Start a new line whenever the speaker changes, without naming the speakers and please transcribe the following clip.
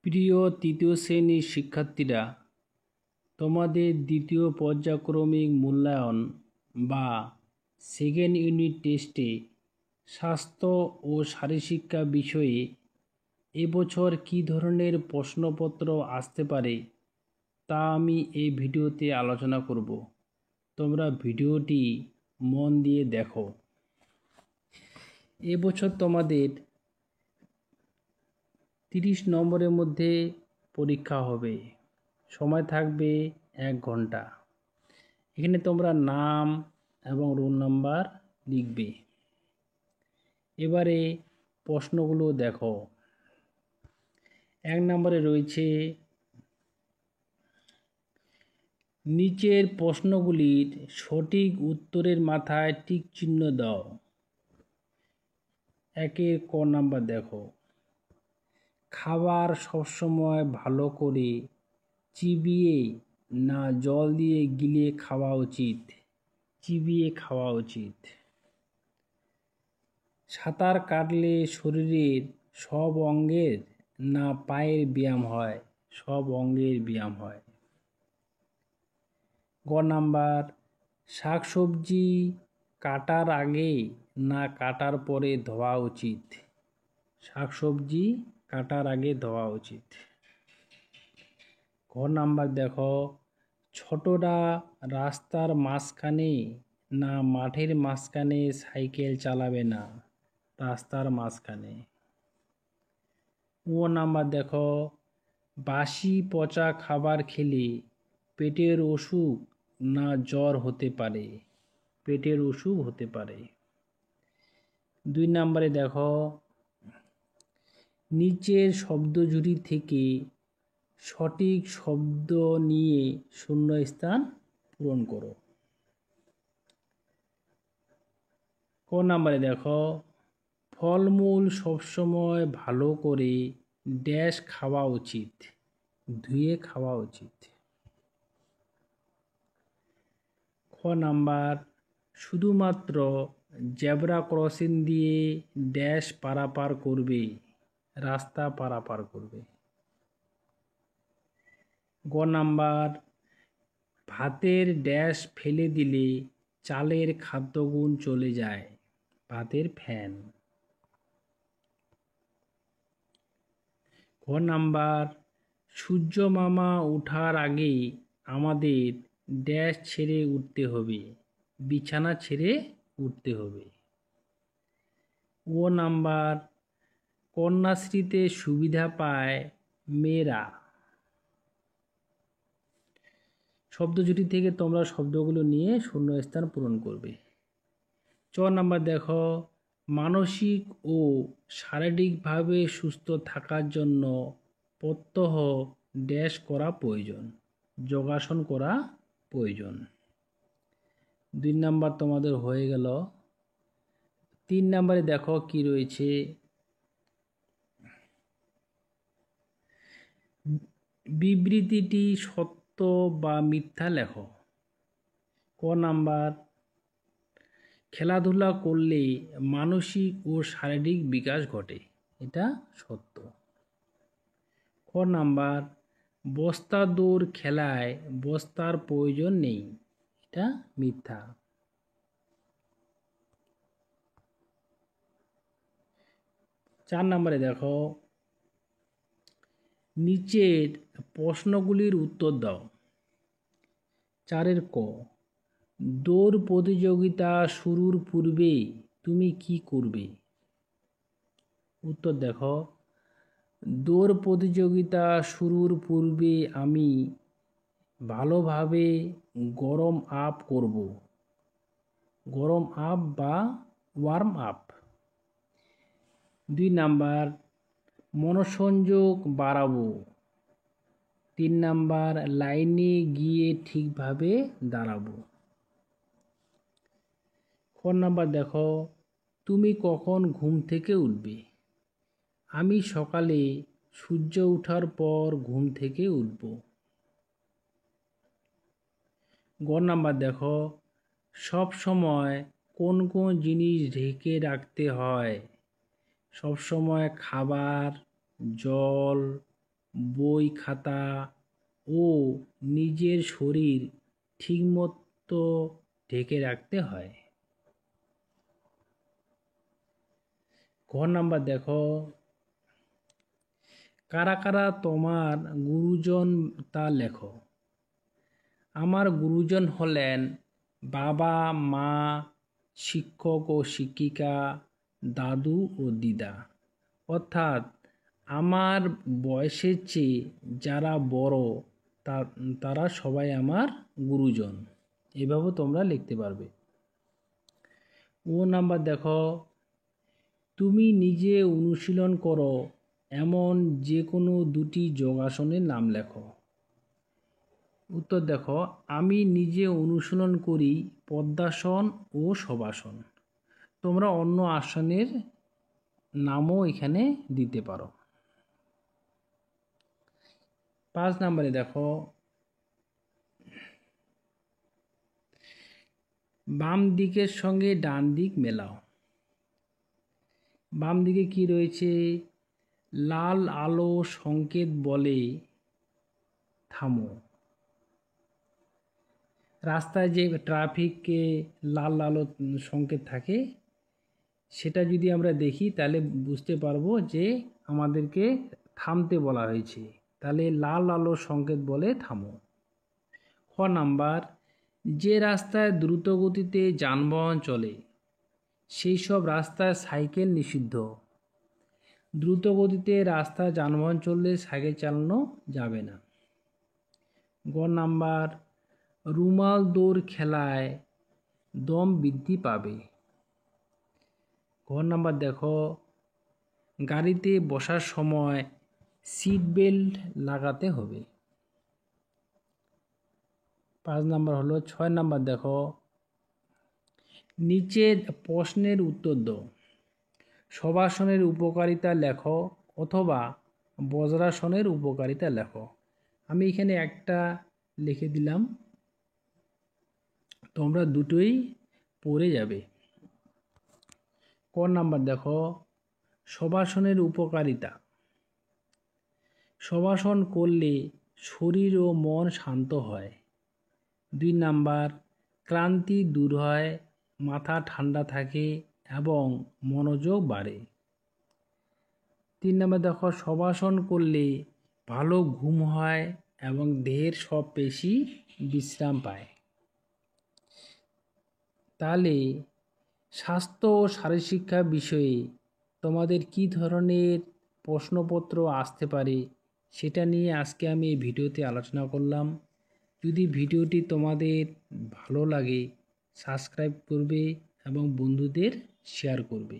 প্রিয় তৃতীয় শ্রেণীর শিক্ষার্থীরা, তোমাদের দ্বিতীয় পর্যায়ক্রমিক মূল্যায়ন বা সেকেন্ড ইউনিট টেস্টে স্বাস্থ্য ও শারীরশিক্ষা বিষয়ে এবছর কী ধরনের প্রশ্নপত্র আসতে পারে তা আমি এই ভিডিওতে আলোচনা করব। তোমরা ভিডিওটি মন দিয়ে দেখো। এবছর তোমাদের 30 নম্বরের মধ্যে পরীক্ষা হবে। সময় থাকবে 1 ঘন্টা। এখানে তোমরা নাম এবং রোল নাম্বার লিখবে। এবারে প্রশ্নগুলো দেখো। 1 নম্বরে রয়েছে, নিচের প্রশ্নগুলির সঠিক উত্তরের মাথায় টিক চিহ্ন দাও। 1-এর ক নাম্বার দেখো, খাবার সবসময় ভালো করে চিবিয়ে না জল দিয়ে গিলে খাওয়া উচিত? চিবিয়ে খাওয়া উচিত। সাঁতার কাটলে শরীরের সব অঙ্গের না পায়ের ব্যায়াম হয়? সব অঙ্গের ব্যায়াম হয়। গ নাম্বার, শাকসবজি কাটার আগে না কাটার পরে ধোয়া উচিত? শাকসবজি কাটার আগে ধোয়া উচিত। ঘ নাম্বার দেখো, ছোটরা রাস্তার মাঝখানে না মাঠের মাঝখানে সাইকেল চালাবে না? রাস্তার মাঝখানে। ও নাম্বার দেখো, বাসি পচা খাবার খেলে পেটের অসুখ না জ্বর হতে পারে? পেটের অসুখ হতে পারে। 2 নম্বরে দেখো, নিচের শব্দজুড়ি থেকে সঠিক শব্দ নিয়ে শূন্যস্থান পূরণ করো। ক নম্বরে দেখো, ফলমূল সবসময় ভালো করে ড্যাশ খাওয়া উচিত? ধুয়ে খাওয়া উচিত। খ নাম্বার, শুধুমাত্র জেব্রা ক্রসিং দিয়ে ড্যাশ পারাপার করবে? রাস্তা পারাপার করবে। গ নাম্বার, ভাতের ড্যাশ ফেলে দিলে চালের খাদ্যগুণ চলে যায়? ভাতের ফ্যান। ঘ নাম্বার, সূর্য মামা ওঠার আগে আমাদের ড্যাশ ছেড়ে উঠতে হবে? বিছানা ছেড়ে উঠতে হবে। ও নাম্বার, কন্যাশ্রীতে সুবিধা পায় মেয়েরা? শব্দজুটি থেকে তোমরা শব্দগুলো নিয়ে শূন্যস্থান পূরণ করবে। 4 নাম্বার দেখো, মানসিক ও শারীরিকভাবে সুস্থ থাকার জন্য প্রত্যহ ড্যাশ করা প্রয়োজন? যোগাসন করা প্রয়োজন। 2 নাম্বার তোমাদের হয়ে গেল। 3 নাম্বারে দেখো কি রয়েছে, বিবৃতিটি সত্য বা মিথ্যা লেখো। ক নাম্বার, খেলাধুলা করলে মানসিক ও শারীরিক বিকাশ ঘটে? এটা সত্য। খ নাম্বার, বস্তা দৌড় খেলায় বস্তার প্রয়োজন নেই? এটা মিথ্যা। 4 নম্বরে দেখো, নিচের প্রশ্নগুলির উত্তর দাও। 4-এর ক, দৌড় প্রতিযোগিতা শুরুর পূর্বে তুমি কি করবে? উত্তর দেখো, দৌড় প্রতিযোগিতা শুরুর পূর্বে আমি ভালোভাবে গরম আপ করব। গরম আপ বা ওয়ার্ম আপ। 2 নাম্বার, মনোসংযোগ বাড়াবো। 3 নাম্বার, লাইনে গিয়ে ঠিকভাবে দাঁড়াবো। খ নাম্বার দেখো, তুমি কখন ঘুম থেকে উঠবে? আমি সকালে সূর্য ওঠার পর ঘুম থেকে উঠব। গ নাম্বার দেখো, সব সময় কোন কোন জিনিস ঢেকে রাখতে হয়? সব সময় খাবার, জল, বই খাতা ও নিজের শরীর ঠিকমতো ঢেকে রাখতে হয়। ঘর নাম্বার দেখো, কারা কারা তোমার গুরুজন তা লেখো। আমার গুরুজন হলেন বাবা, মা, শিক্ষক ও শিক্ষিকা, দাদু ও দিদা। অর্থাৎ আমার বয়সের চেয়ে যারা বড় তারা সবাই আমার গুরুজন। এভাবে তোমরা লিখতে পারবে। ও নাম্বার দেখো, তুমি নিজে অনুশীলন করো এমন যে কোনো দুটি যোগাসনের নাম লেখো। উত্তর দেখো, আমি নিজে অনুশীলন করি পদ্মাসন ও শবাসন। তোমরা অন্য আসনের নামও এখানে দিতে পারো। 5 নম্বরে দেখো, বাম দিকের সঙ্গে ডান দিক মেলাও। বাম দিকে কি রয়েছে? লাল আলো সংকেত বলে থামো। রাস্তায় যে ট্রাফিকে লাল আলো সংকেত থাকে, সেটা যদি আমরা দেখি তাহলে বুঝতে পারবো যে আমাদেরকে থামতে বলা হয়েছে। তাহলে লাল আলো সংকেত বলে থামো। খ নাম্বার, যে রাস্তায় দ্রুত গতিতে যানবাহন চলে সেই সব রাস্তায় সাইকেল নিষিদ্ধ। দ্রুত গতিতে রাস্তায় যানবাহন চললে সাইকেল চালানো যাবে না। গ নাম্বার, রুমাল দৌড় খেলায় দম বৃদ্ধি পাবে। ঘর নাম্বার দেখো, গাড়িতে বসার সময় সিট বেল্ট লাগাতে হবে। 5 নাম্বার হলো, 6 নাম্বার দেখো, নিচের প্রশ্নের উত্তর দাও। শবাসনের উপকারিতা লেখো অথবা বজ্রাসনের উপকারিতা লেখো। আমি এখানে একটা লিখে দিলাম, তোমরা দুটোই পড়ে যাবে। ক নাম্বার দেখো, শবাসনের উপকারিতা। শবাসন করলে শরীর ও মন শান্ত হয়। 2 নাম্বার, ক্লান্তি দূর হয়, মাথা ঠান্ডা থাকে এবং মনোযোগ বাড়ে। 3 নাম্বার দেখো, শবাসন করলে ভালো ঘুম হয় এবং দেহের সব পেশি বিশ্রাম পায়। তাহলে স্বাস্থ্য ও শারীরশিক্ষা বিষয়ে তোমাদের কি ধরনের প্রশ্নপত্র আসতে পারে সেটা নিয়ে আজকে আমি এই ভিডিওতে আলোচনা করলাম। যদি ভিডিওটি তোমাদের ভালো লাগে সাবস্ক্রাইব করবে এবং বন্ধুদের শেয়ার করবে।